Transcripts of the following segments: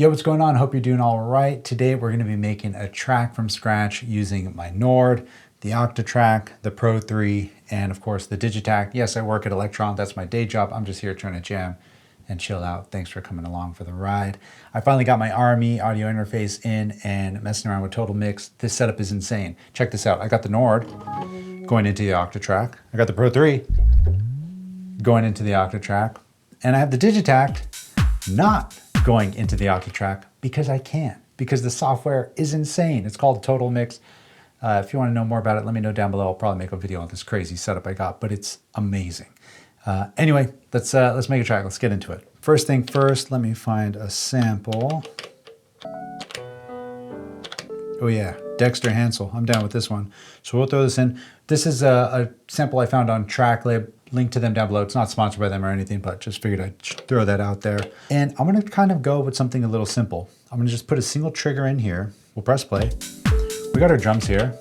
Yo, what's going on? Hope you're doing all right. Today we're going to be making a track from scratch using my Nord, the Octatrack, the Pro 3, and of course the Digitac. Yes, I work at Electron. That's my day job. I'm just here trying to jam and chill out. Thanks for coming along for the ride. I finally got my RME audio interface in and messing around with TotalMix. This setup is insane. Check this out. I got the Nord going into the Octatrack. I got the Pro 3 going into the Octatrack. And I have the Digitac not going into the Octatrack because I can't, because the software is insane. It's called TotalMix. If you want to know more about it, let me know down below. I'll probably make a video on this crazy setup I got, but it's amazing. Anyway, let's make a track. Let's get into it. First thing first, let me find a sample. Oh yeah, Dexter Hansel. I'm down with this one. So we'll throw this in. This is a sample I found on TrackLib. Link to them down below. It's not sponsored by them or anything, but just figured I'd throw that out there. And I'm gonna kind of go with something a little simple. I'm gonna just put a single trigger in here. We'll press play. We got our drums here.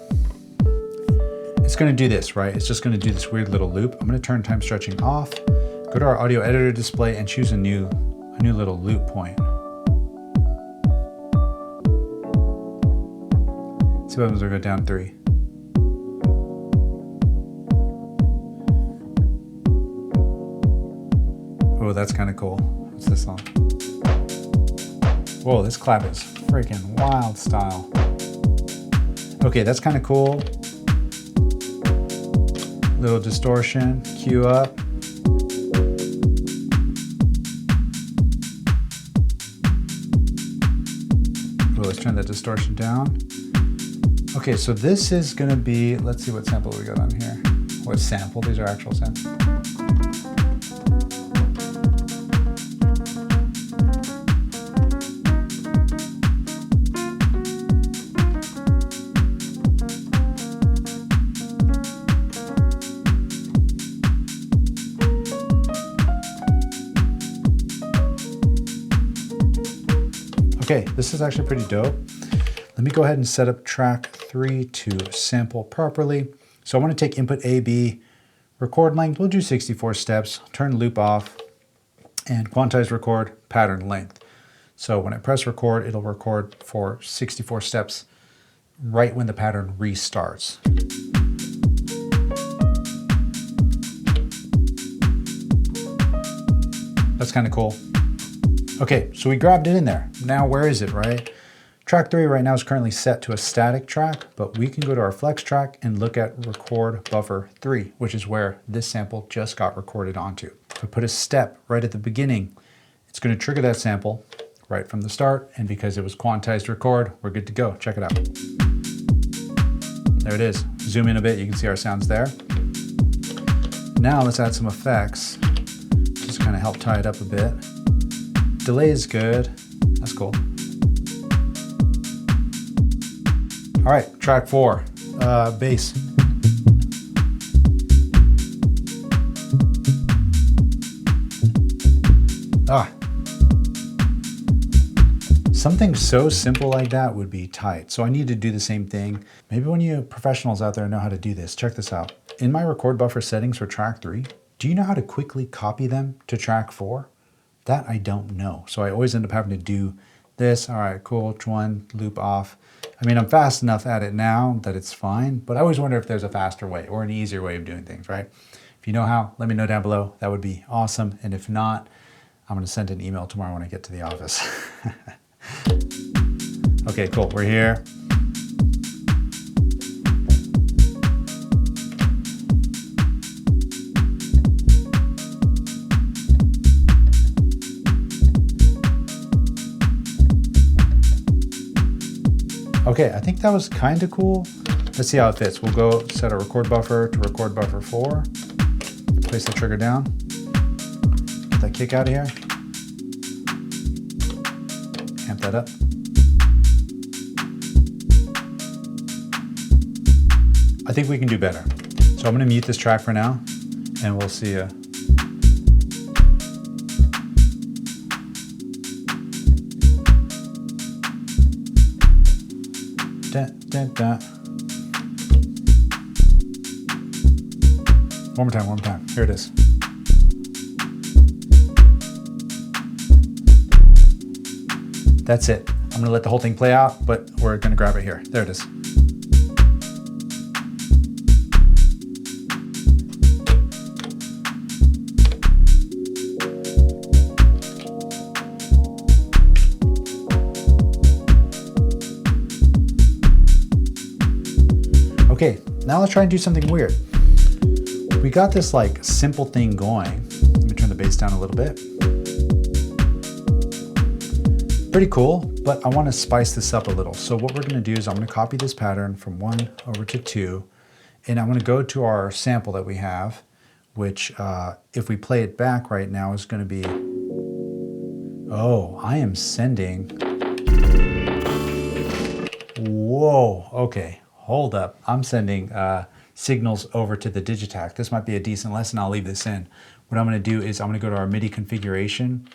It's gonna do this, right? It's just gonna do this weird little loop. I'm gonna turn time stretching off, go to our audio editor display and choose a new little loop point. See what happens when we go down 3. Oh, that's kind of cool. What's this song? Whoa, this clap is freaking wild style. Okay, that's kind of cool. Little distortion, cue up. Oh, let's turn that distortion down. Okay, so this is gonna be, let's see what sample we got on here. What sample? These are actual samples. Okay, this is actually pretty dope. Let me go ahead and set up track 3 to sample properly. So I want to take input A, B, record length, we'll do 64 steps, turn loop off, and quantize record pattern length. So when I press record, it'll record for 64 steps right when the pattern restarts. That's kind of cool. Okay, so we grabbed it in there. Now where is it, right? Track 3 right now is currently set to a static track, but we can go to our flex track and look at record buffer 3, which is where this sample just got recorded onto. If I put a step right at the beginning, it's gonna trigger that sample right from the start, and because it was quantized record, we're good to go. Check it out. There it is. Zoom in a bit, you can see our sounds there. Now let's add some effects. Just kind of help tie it up a bit. Delay is good. That's cool. All right, track 4, bass. Something so simple like that would be tight. So I need to do the same thing. Maybe when you professionals out there know how to do this, check this out. In my record buffer settings for track 3, do you know how to quickly copy them to track 4? That I don't know. So I always end up having to do this. All right, cool, one, loop off. I mean, I'm fast enough at it now that it's fine, but I always wonder if there's a faster way or an easier way of doing things, right? If you know how, let me know down below. That would be awesome. And if not, I'm gonna send an email tomorrow when I get to the office. Okay, cool, we're here. Okay, I think that was kind of cool. Let's see how it fits. We'll go set a record buffer to record buffer 4. Place the trigger down. Get that kick out of here. Amp that up. I think we can do better. So I'm gonna mute this track for now and we'll see ya. Dun, dun, dun. One more time. Here it is. That's it. I'm gonna let the whole thing play out, but we're gonna grab it here. There it is. Okay, now let's try and do something weird. We got this like simple thing going. Let me turn the bass down a little bit. Pretty cool, but I want to spice this up a little. So what we're going to do is I'm going to copy this pattern from 1 over to 2, and I'm going to go to our sample that we have, which if we play it back right now is going to be, oh, I am sending, whoa, okay, hold up. I'm sending signals over to the Digitac. This might be a decent lesson. I'll leave this in. What I'm going to do is I'm going to go to our MIDI configuration,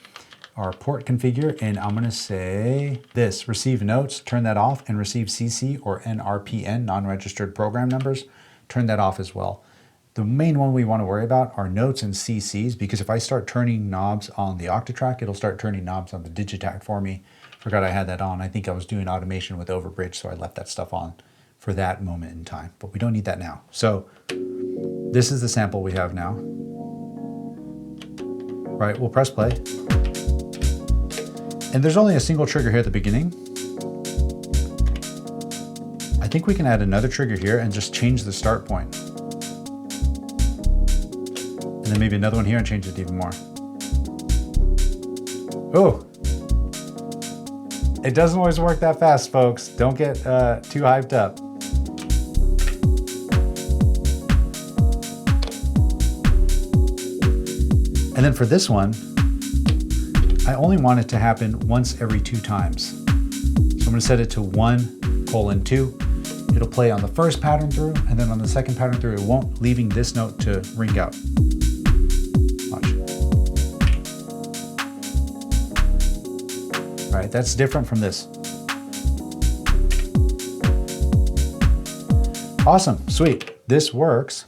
our port configure, and I'm going to say this, receive notes, turn that off, and receive CC or NRPN, non-registered program numbers, turn that off as well. The main one we want to worry about are notes and CCs, because if I start turning knobs on the Octatrack, it'll start turning knobs on the Digitac for me. Forgot I had that on. I think I was doing automation with Overbridge, so I left that stuff on for that moment in time, but we don't need that now. So this is the sample we have now. Right, we'll press play. And there's only a single trigger here at the beginning. I think we can add another trigger here and just change the start point. And then maybe another one here and change it even more. Oh! It doesn't always work that fast, folks. Don't get too hyped up. And then for this one, I only want it to happen once every 2 times. So I'm gonna set it to 1:2. It'll play on the first pattern through, and then on the second pattern through, it won't, leaving this note to ring out. Watch. All right, that's different from this. Awesome, sweet, this works.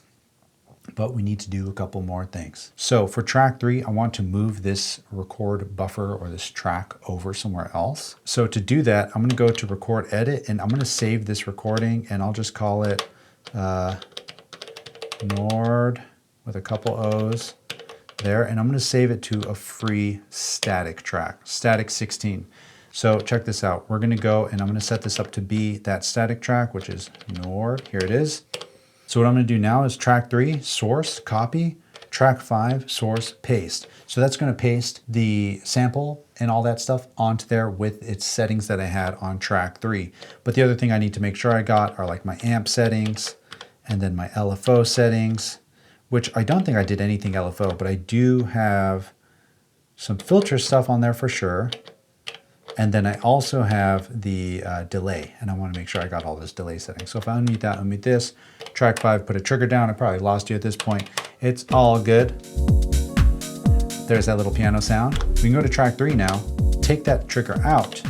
But we need to do a couple more things. So for track 3, I want to move this record buffer or this track over somewhere else. So to do that, I'm gonna go to record edit, and I'm gonna save this recording, and I'll just call it Nord with a couple O's there, and I'm gonna save it to a free static track, static 16. So check this out. We're gonna go and I'm gonna set this up to be that static track, which is Nord, here it is. So what I'm going to do now is track 3, source, copy, track 5, source, paste. So that's going to paste the sample and all that stuff onto there with its settings that I had on track 3. But the other thing I need to make sure I got are like my amp settings and then my LFO settings, which I don't think I did anything LFO, but I do have some filter stuff on there for sure. And then I also have the delay, and I want to make sure I got all this delay settings. So if I unmute that, unmute this, track 5, put a trigger down. I probably lost you at this point. It's all good. There's that little piano sound. We can go to track 3 now, take that trigger out,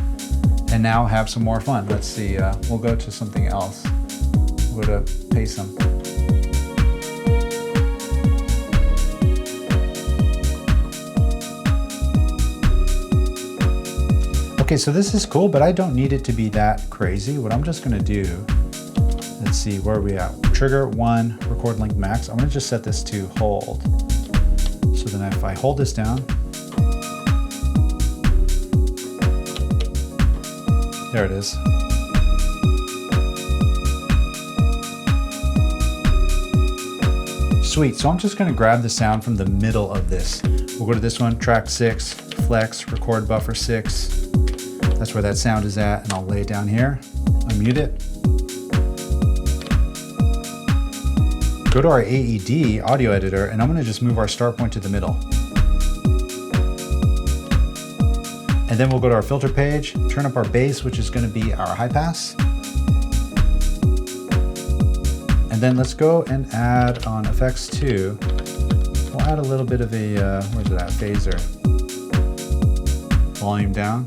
and now have some more fun. Let's see, we'll go to something else. We'll go to paste some. Okay, so this is cool, but I don't need it to be that crazy. What I'm just gonna do, let's see, where are we at? Trigger 1, record length max. I'm gonna just set this to hold. So then if I hold this down, there it is. Sweet, so I'm just gonna grab the sound from the middle of this. We'll go to this one, track 6, flex, record buffer 6. That's where that sound is at, and I'll lay it down here, unmute it. Go to our AED, audio editor, and I'm gonna just move our start point to the middle. And then we'll go to our filter page, turn up our bass, which is gonna be our high pass. And then let's go and add on effects 2, we'll add a little bit of a, where's it at, phaser. Volume down.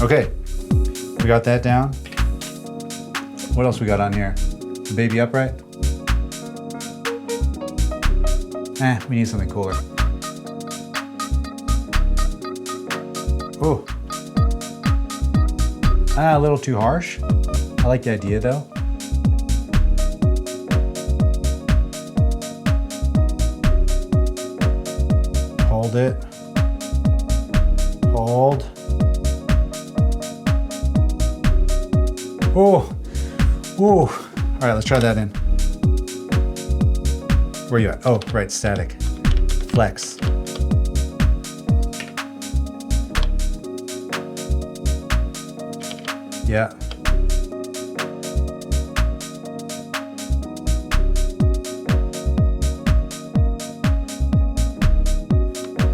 Okay, we got that down. What else we got on here? The baby upright? We need something cooler. Ooh. A little too harsh. I like the idea though. Hold it. Hold. Oh, whoa. All right, let's try that in. Where are you at? Oh, right, static. Flex. Yeah.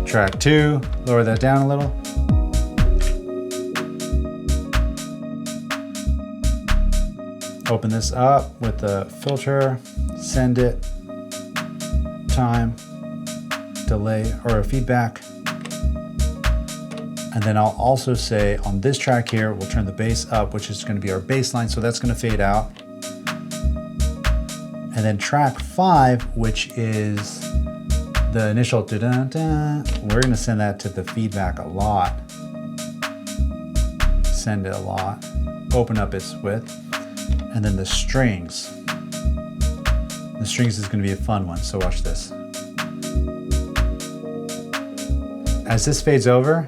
Track 2, lower that down a little. Open this up with the filter, send it, time, delay, or a feedback. And then I'll also say on this track here, we'll turn the bass up, which is gonna be our bass line, so that's gonna fade out. And then track 5, which is the initial da-da-da, we're gonna send that to the feedback a lot. Send it a lot. Open up its width. And then the strings. The strings is gonna be a fun one, so watch this. As this fades over,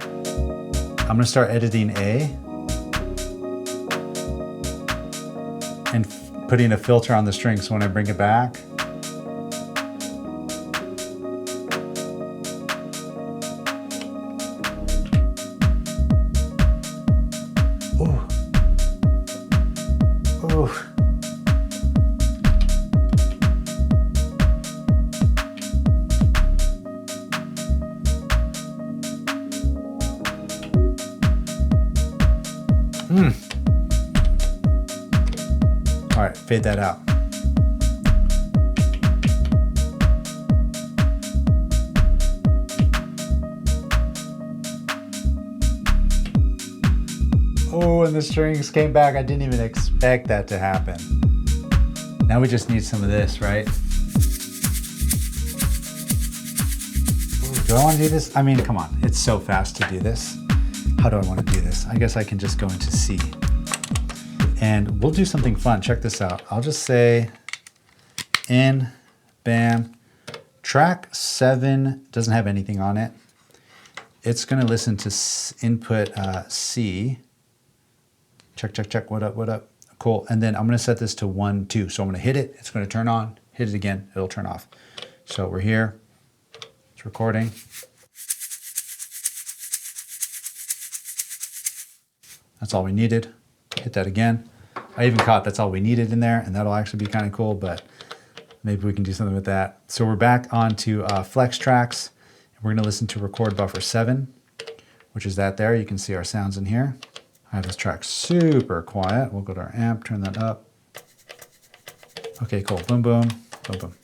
I'm gonna start editing A and putting a filter on the string, so when I bring it back, all right, fade that out. Oh, and the strings came back. I didn't even expect that to happen. Now we just need some of this, right? Ooh, do I want to do this? I mean, come on, it's so fast to do this. How do I want to do this? I guess I can just go into C. And we'll do something fun. Check this out. I'll just say in, bam. Track 7 doesn't have anything on it. It's gonna listen to input C. Check, check, check, what up, what up? Cool, and then I'm gonna set this to 1, 2. So I'm gonna hit it, it's gonna turn on, hit it again, it'll turn off. So we're here, it's recording. That's all we needed. Hit that again. I even caught that's all we needed in there, and that'll actually be kind of cool, but maybe we can do something with that. So we're back onto flex tracks. We're gonna listen to record buffer 7, which is that there. You can see our sounds in here. I have this track super quiet. We'll go to our amp, turn that up. Okay, cool, boom, boom, boom, boom.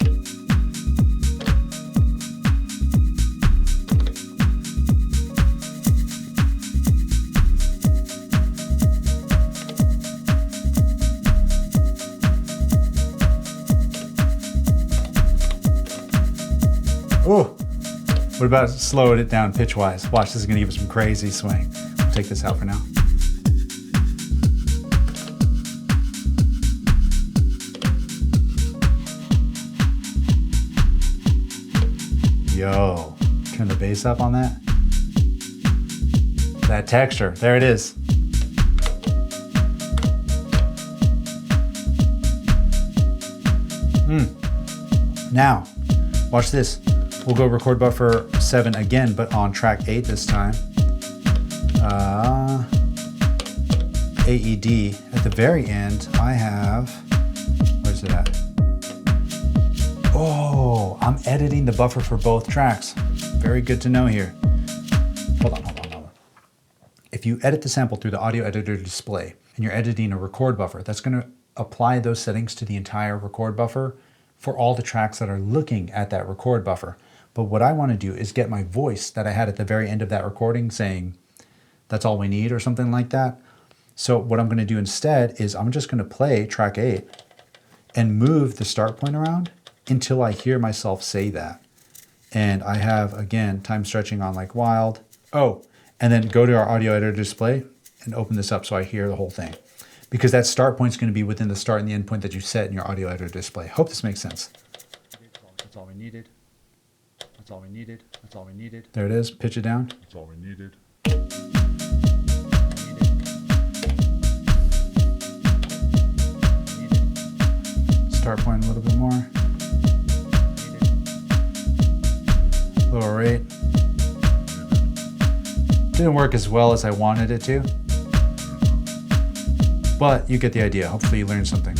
Oh, what about slowing it down pitch-wise? Watch, this is gonna give us some crazy swing. I'll take this out for now. Yo, turn the bass up on that. That texture, there it is. Now, watch this. We'll go record buffer 7 again, but on track 8 this time. AED. At the very end, I have, where's it at? Oh, I'm editing the buffer for both tracks. Very good to know here. Hold on. If you edit the sample through the audio editor display and you're editing a record buffer, that's gonna apply those settings to the entire record buffer for all the tracks that are looking at that record buffer. But what I want to do is get my voice that I had at the very end of that recording saying, that's all we need or something like that. So what I'm going to do instead is I'm just going to play track 8 and move the start point around until I hear myself say that. And I have, again, time stretching on like wild. Oh, and then go to our audio editor display and open this up so I hear the whole thing. Because that start point is going to be within the start and the end point that you set in your audio editor display. Hope this makes sense. That's all we needed. That's all we needed. That's all we needed. There it is. Pitch it down. That's all we needed. Start point a little bit more. Lower rate. Didn't work as well as I wanted it to. But you get the idea. Hopefully you learned something.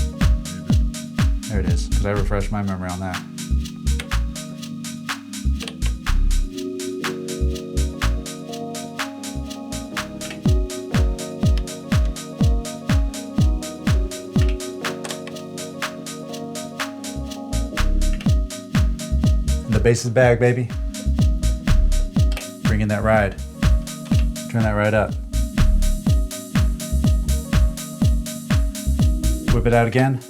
There it is, because I refreshed my memory on that. And the bass is back, baby. Bring in that ride. Turn that right up. Whip it out again.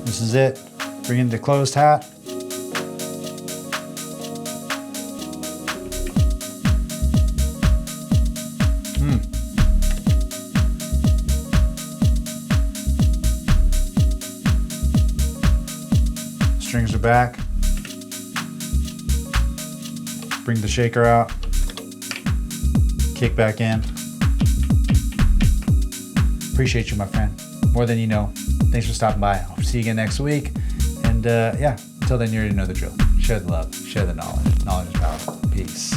This is it. Bring in the closed hat. Strings are back. Bring the shaker out. Kick back in. Appreciate you, my friend. More than you know. Thanks for stopping by. I'll see you again next week. And yeah, until then, you already know the drill. Share the love, share the knowledge. Knowledge is power. Peace.